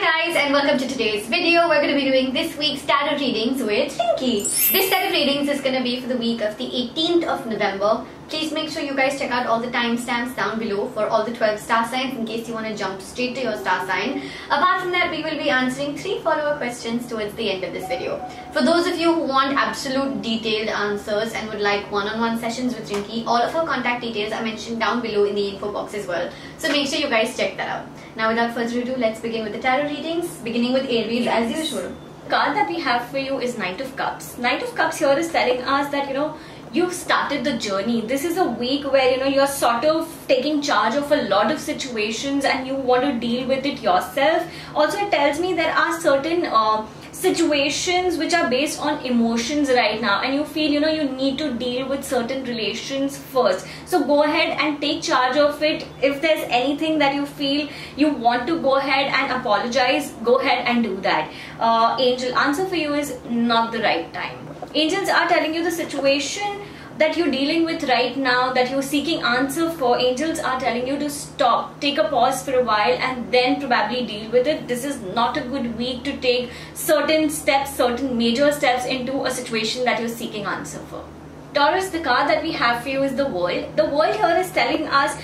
guys, and welcome to today's video. We're going to be doing this week's tarot readings with Rinky. This set of readings is going to be for the week of the 18th of November. Please make sure you guys check out all the timestamps down below for all the 12 star signs in case you want to jump straight to your star sign. Apart from that, we will be answering 3 follower questions towards the end of this video. For those of you who want absolute detailed answers and would like one-on-one sessions with Rinky, all of her contact details are mentioned down below in the info box as well. So make sure you guys check that out. Now without further ado, let's begin with the tarot readings, beginning with Aries as usual. The card that we have for you is Knight of Cups. Knight of Cups here is telling us that, you've started the journey. This is a week where, you're sort of taking charge of a lot of situations and you want to deal with it yourself. Also, it tells me there are certain situations which are based on emotions right now, and you feel you need to deal with certain relations first. So go ahead and take charge of it. If there's anything that you feel you want to go ahead and apologize, go ahead and do that. Angel answer for you is not the right time. Angels are telling you the situation that you're dealing with right now, that you're seeking answer for. Angels are telling you to stop, take a pause for a while and then probably deal with it. This is not a good week to take certain steps, certain major steps into a situation that you're seeking answer for. Taurus, the card that we have for you is the World. The World here is telling us,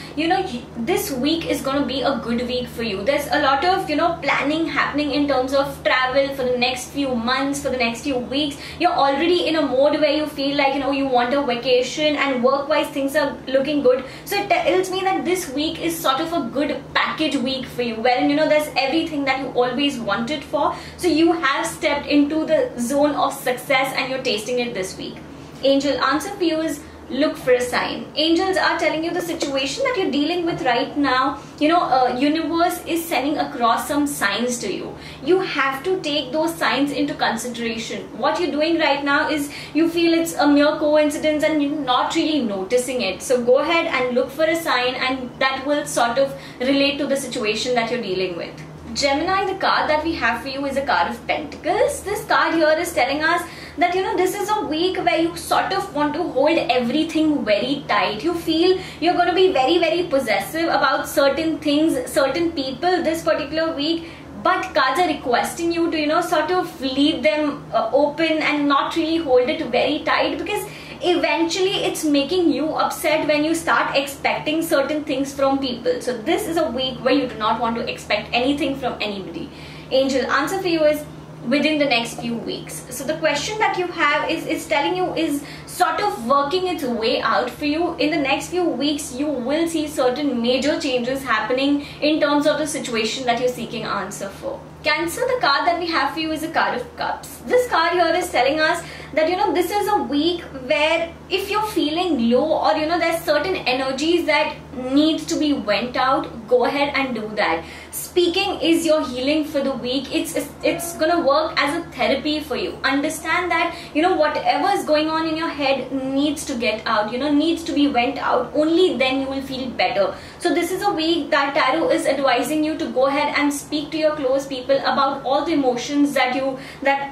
this week is going to be a good week for you. There's a lot of, planning happening in terms of travel for the next few months, for the next few weeks. You're already in a mode where you feel like, you want a vacation, and work-wise things are looking good. So it tells me that this week is sort of a good package week for you, wherein, there's everything that you always wanted for. So you have stepped into the zone of success and you're tasting it this week. Angel answer for you is look for a sign. Angels are telling you the situation that you're dealing with right now, universe is sending across some signs to you. You have to take those signs into consideration. What you're doing right now is you feel it's a mere coincidence and you're not really noticing it. So go ahead and look for a sign, and that will sort of relate to the situation that you're dealing with. Gemini, the card that we have for you is a card of Pentacles. This card here is telling us that this is a week where you sort of want to hold everything very tight. You feel you're going to be very, very possessive about certain things, certain people this particular week. But cards are requesting you to, sort of leave them open and not really hold it very tight, because eventually it's making you upset when you start expecting certain things from people. So this is a week where you do not want to expect anything from anybody. Angel answer for you is within the next few weeks. So the question that you have is telling you is sort of working its way out for you. In the next few weeks, you will see certain major changes happening in terms of the situation that you're seeking answer for. Cancer, the card that we have for you is a card of Cups. This card here is telling us that this is a week where if you're feeling low, or there's certain energies that needs to be went out, go ahead and do that. Speaking is your healing for the week. It's gonna work as a therapy for you. Understand that whatever is going on in your head needs to get out, needs to be went out. Only then you will feel better. So this is a week that tarot is advising you to go ahead and speak to your close people about all the emotions that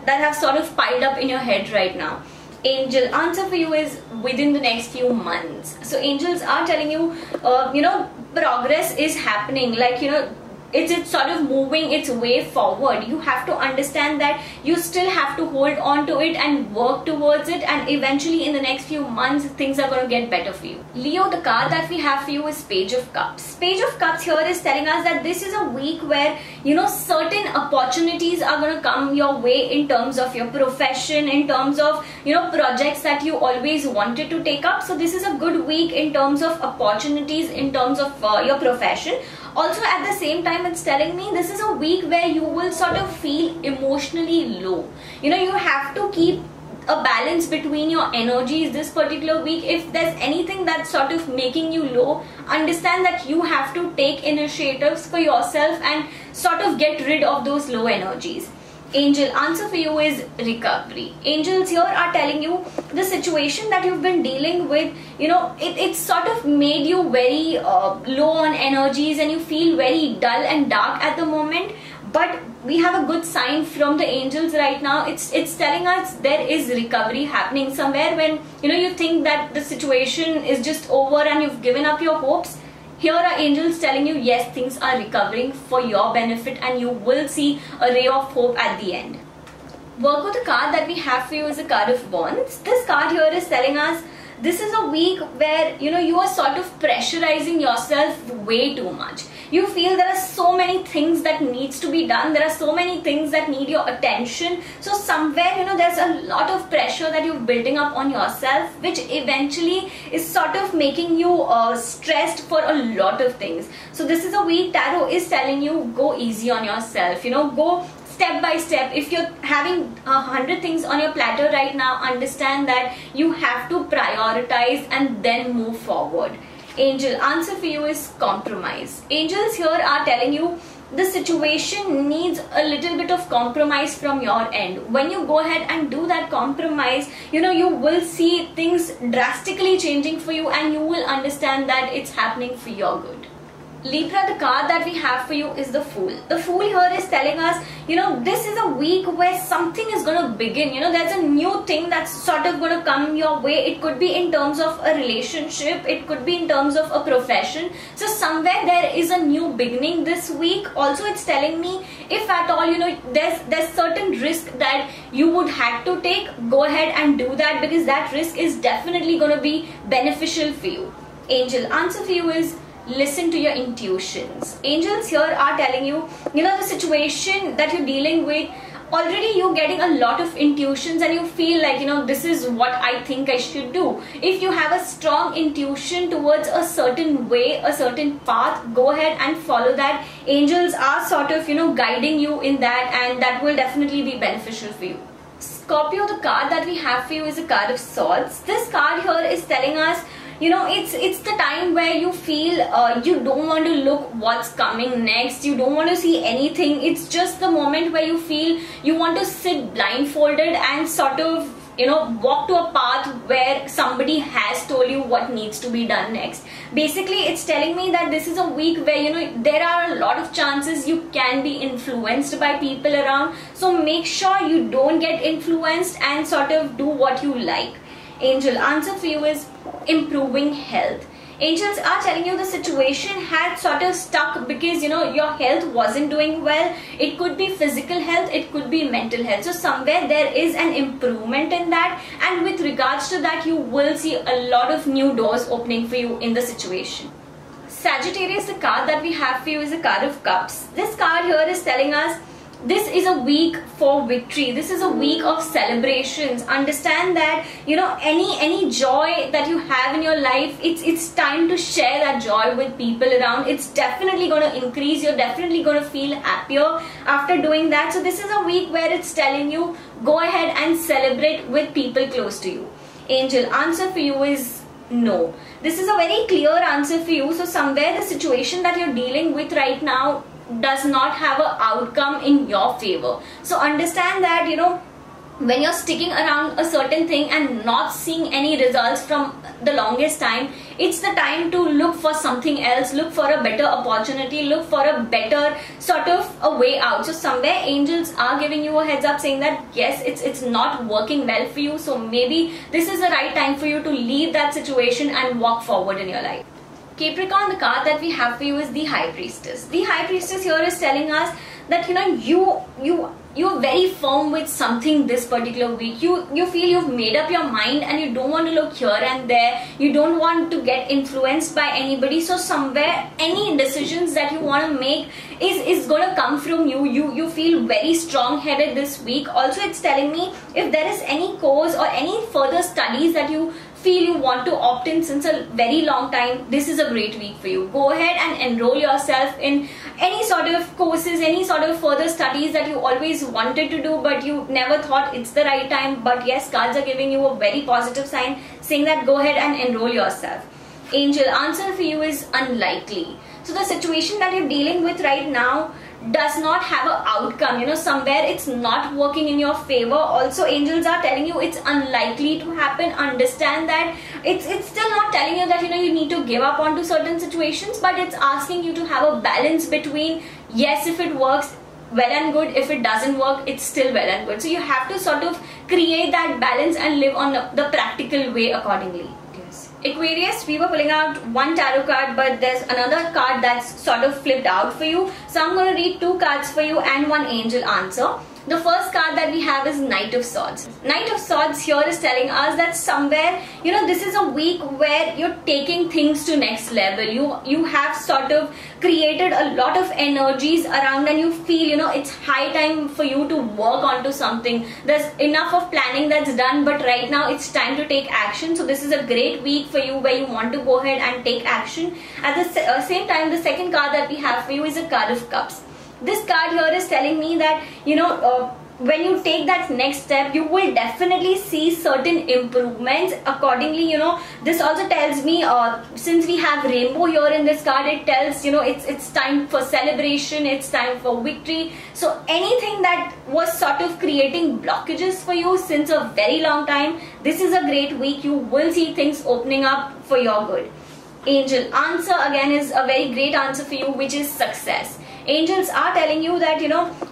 have sort of piled up in your head right now. Angel answer for you is within the next few months. So angels are telling you, progress is happening. Like, it's sort of moving its way forward. You have to understand that you still have to hold on to it and work towards it, and eventually in the next few months things are going to get better for you. Leo, the card that we have for you is Page of Cups. Page of Cups here is telling us that this is a week where certain opportunities are going to come your way in terms of your profession, in terms of projects that you always wanted to take up. So this is a good week in terms of opportunities, in terms of your profession. Also at the same time, it's telling me this is a week where you will sort of feel emotionally low. You have to keep a balance between your energies this particular week. If there's anything that's sort of making you low, understand that you have to take initiatives for yourself and sort of get rid of those low energies. Angel answer for you is recovery. Angels here are telling you the situation that you've been dealing with, it's sort of made you very low on energies and you feel very dull and dark at the moment. But we have a good sign from the angels right now. It's telling us there is recovery happening somewhere. When you think that the situation is just over and you've given up your hopes, Here are angels telling you, yes, things are recovering for your benefit and you will see a ray of hope at the end. Virgo, the card that we have for you is the card of Wands. This card here is telling us this is a week where you are sort of pressurizing yourself way too much. You feel there are so many things that needs to be done. There are so many things that need your attention. So somewhere there's a lot of pressure that you're building up on yourself, which eventually is sort of making you stressed for a lot of things. So this is a week Tarot is telling you, go easy on yourself. Go step by step. If you're having 100 things on your platter right now, understand that you have to prioritize and then move forward. Angel, answer for you is compromise. Angels here are telling you the situation needs a little bit of compromise from your end. When you go ahead and do that compromise, you will see things drastically changing for you and you will understand that it's happening for your good. Libra, the card that we have for you is the Fool. The Fool here is telling us, this is a week where something is going to begin. There's a new thing that's sort of going to come your way. It could be in terms of a relationship. It could be in terms of a profession. So somewhere there is a new beginning this week. Also, it's telling me, if at all, there's certain risk that you would have to take, go ahead and do that, because that risk is definitely going to be beneficial for you. Angel, answer for you is listen to your intuitions. Angels here are telling you, the situation that you're dealing with, already you're getting a lot of intuitions and you feel like, this is what I think I should do. If you have a strong intuition towards a certain way, a certain path, go ahead and follow that. Angels are sort of, guiding you in that, and that will definitely be beneficial for you. Scorpio, the card that we have for you is a card of Swords. This card here is telling us, it's the time where you feel you don't want to look what's coming next. You don't want to see anything. It's just the moment where you feel you want to sit blindfolded and sort of walk to a path where somebody has told you what needs to be done next. Basically, it's telling me that this is a week where there are a lot of chances you can be influenced by people around. So make sure you don't get influenced and sort of do what you like. Angel, answer for you is improving health. Angels are telling you the situation had sort of stuck because your health wasn't doing well. It could be physical health, it could be mental health. So somewhere there is an improvement in that, and with regards to that, you will see a lot of new doors opening for you in the situation. Sagittarius, the card that we have for you is a card of Cups. This card here is telling us this is a week for victory. This is a week of celebrations. Understand that any joy that you have in your life, it's time to share that joy with people around. It's definitely going to increase. You're definitely going to feel happier after doing that. So this is a week where it's telling you, go ahead and celebrate with people close to you. Angel, answer for you is no. This is a very clear answer for you. So somewhere the situation that you're dealing with right now does not have an outcome in your favor. So understand that when you're sticking around a certain thing and not seeing any results from the longest time, it's the time to look for something else, look for a better opportunity, look for a better sort of a way out. So somewhere angels are giving you a heads up saying that yes, it's not working well for you. So maybe this is the right time for you to leave that situation and walk forward in your life. Capricorn, the card that we have for you is the High Priestess. The High Priestess here is telling us that you're very firm with something this particular week. You feel you've made up your mind and you don't want to look here and there. You don't want to get influenced by anybody. So somewhere any decisions that you want to make is going to come from you. You feel very strong-headed this week. Also, it's telling me if there is any course or any further studies that you feel you want to opt in since a very long time, this is a great week for you. Go ahead and enroll yourself in any sort of courses, any sort of further studies that you always wanted to do but you never thought it's the right time. But yes, cards are giving you a very positive sign saying that go ahead and enroll yourself. Angel, answer for you is unlikely. So the situation that you're dealing with right now does not have an outcome. Somewhere it's not working in your favor. Also, angels are telling you it's unlikely to happen. Understand that it's still not telling you that you need to give up onto certain situations, but it's asking you to have a balance between yes, if it works, well and good. If it doesn't work, it's still well and good. So you have to sort of create that balance and live on the practical way accordingly. Aquarius, we were pulling out one tarot card, but there's another card that's sort of flipped out for you. So I'm going to read two cards for you and one angel answer. The first card that we have is Knight of Swords. Knight of Swords here is telling us that somewhere, this is a week where you're taking things to next level. You have sort of created a lot of energies around, and you feel, it's high time for you to work onto something. There's enough of planning that's done, but right now it's time to take action. So this is a great week for you where you want to go ahead and take action. At the same time, the second card that we have for you is a card of Cups. This card here is telling me that, when you take that next step, you will definitely see certain improvements. Accordingly, this also tells me, since we have rainbow here in this card, it tells, it's time for celebration, it's time for victory. So anything that was sort of creating blockages for you since a very long time, this is a great week. You will see things opening up for your good. Angel answer again is a very great answer for you, which is success. Angels are telling you that,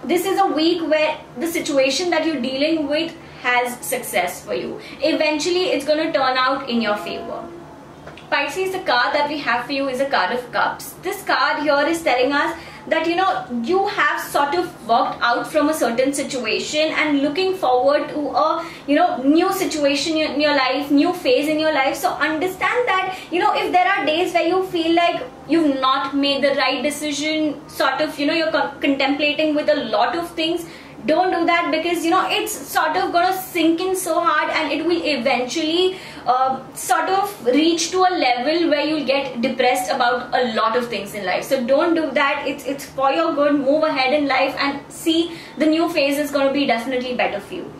this is a week where the situation that you're dealing with has success for you. Eventually, it's going to turn out in your favor. Pisces, the card that we have for you is a card of Cups. This card here is telling us that, you have sort of worked out from a certain situation and looking forward to a, new situation in your life, new phase in your life. So understand that, if there are days where you feel like you've not made the right decision, sort of, you're contemplating with a lot of things, don't do that, because it's sort of gonna sink in so hard, and it will eventually sort of reach to a level where you'll get depressed about a lot of things in life. So don't do that. It's for your good. Move ahead in life and see the new phase is going to be definitely better for you.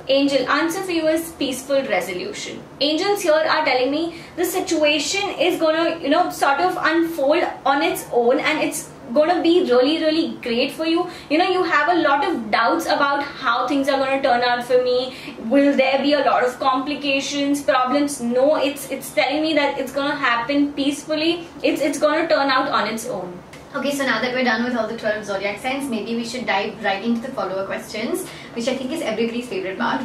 Angel answer for you is peaceful resolution. Angels here are telling me the situation is going to sort of unfold on its own, and it's going to be really, really great for you. You have a lot of doubts about how things are going to turn out for me. Will there be a lot of complications, problems? No, it's telling me that it's going to happen peacefully. It's going to turn out on its own. Okay, so now that we're done with all the 12 zodiac signs, maybe we should dive right into the follower questions, which I think is everybody's favorite part.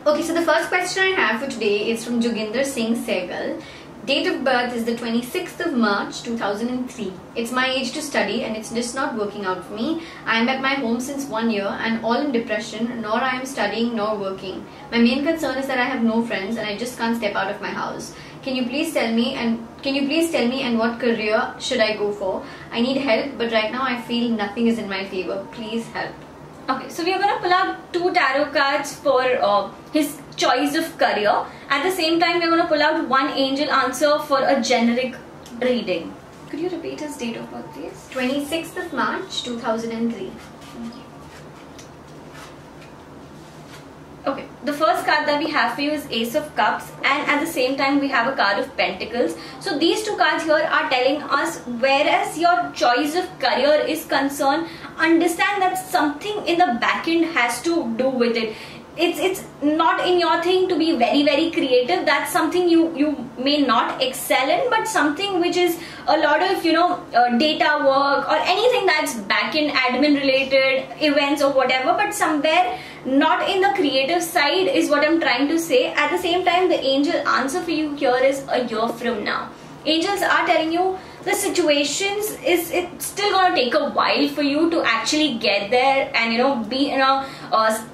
Okay, so the first question I have for today is from Joginder Singh Sehgal. Date of birth is the 26th of March 2003. It's my age to study, and it's just not working out for me. I am at my home since 1 year and all in depression, nor I am studying nor working. My main concern is that I have no friends and I just can't step out of my house. Can you please tell me and what career should I go for? I need help, but right now I feel nothing is in my favor. Please help. Okay, so we are going to pull out two tarot cards for his choice of career. At the same time, we are going to pull out one angel answer for a generic reading. Could you repeat his date of birth, please? 26th of March 2003. Okay, the first card that we have for you is Ace of Cups, and at the same time we have a card of Pentacles. So these two cards here are telling us, whereas your choice of career is concerned, understand that something in the back end has to do with it. It's not in your thing to be very, very creative. That's something you may not excel in, but something which is a lot of data work or anything that's back in admin related events or whatever, but somewhere not in the creative side is what I'm trying to say. At the same time, the angel answer for you here is a year from now. Angels are telling you the situations it's still gonna take a while for you to actually get there and be in a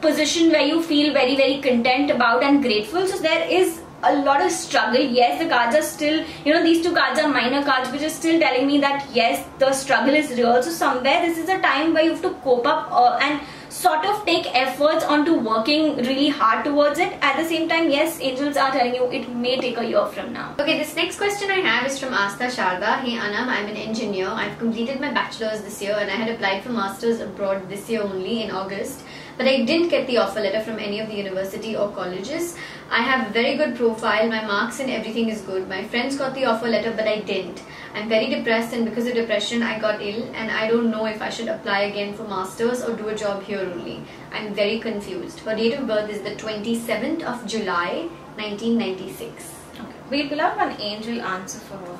position where you feel very, very content about and grateful. So there is a lot of struggle. Yes, the cards are still, these two cards are minor cards, which is still telling me that yes, the struggle is real. So somewhere this is a time where you have to cope up and sort of take efforts onto working really hard towards it. At the same time, yes, angels are telling you it may take a year from now. Okay, this next question I have is from Asta Sharda. Hey Aanam, I'm an engineer. I've completed my bachelor's this year and I had applied for masters abroad this year only in August. But I didn't get the offer letter from any of the university or colleges. I have a very good profile, my marks and everything is good. My friends got the offer letter but I didn't. I'm very depressed, and because of depression I got ill and I don't know if I should apply again for masters or do a job here only. I'm very confused. Her date of birth is the 27th of July 1996. Okay. We'll pull out one angel answer for her.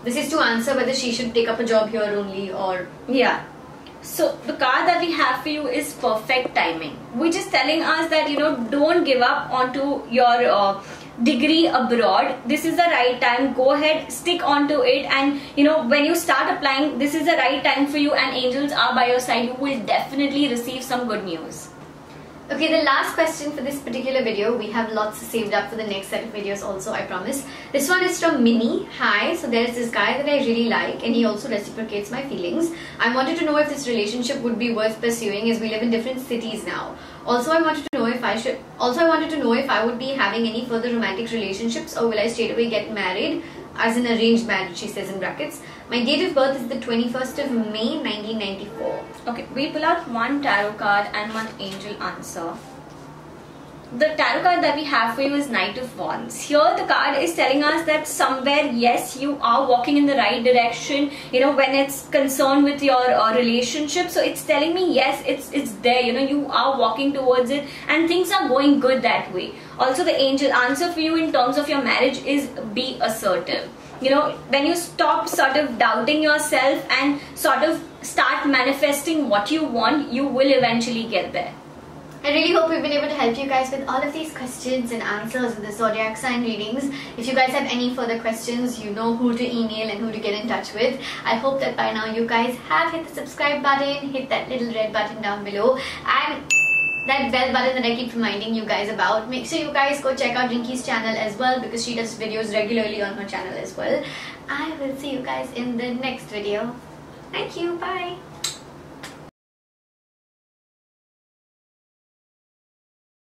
This is to answer whether she should take up a job here only or... Yeah. So the card that we have for you is perfect timing, which is telling us that don't give up onto your degree abroad, this is the right time. Go ahead, stick onto it, and when you start applying, this is the right time for you, and angels are by your side. You will definitely receive some good news. Okay, the last question for this particular video. We have lots saved up for the next set of videos also, I promise. This one is from Minnie. Hi, so there's this guy that I really like and he also reciprocates my feelings. I wanted to know if this relationship would be worth pursuing as we live in different cities now. Also, I wanted to know if I would be having any further romantic relationships, or will I straight away get married, as an arranged marriage, she says in brackets. My date of birth is the 21st of May 1994. Okay, we pull out one tarot card and one angel answer. The tarot card that we have for you is Knight of Wands. Here the card is telling us that somewhere, yes, you are walking in the right direction, when it's concerned with your relationship. So it's telling me, yes, it's there, you are walking towards it and things are going good that way. Also, the angel answer for you in terms of your marriage is be assertive. When you stop sort of doubting yourself and sort of start manifesting what you want, you will eventually get there. I really hope we've been able to help you guys with all of these questions and answers in the zodiac sign readings. If you guys have any further questions, you know who to email and who to get in touch with. I hope that by now you guys have hit the subscribe button, hit that little red button down below, and that bell button that I keep reminding you guys about. Make sure you guys go check out Rinky's channel as well, because she does videos regularly on her channel as well. I will see you guys in the next video. Thank you. Bye.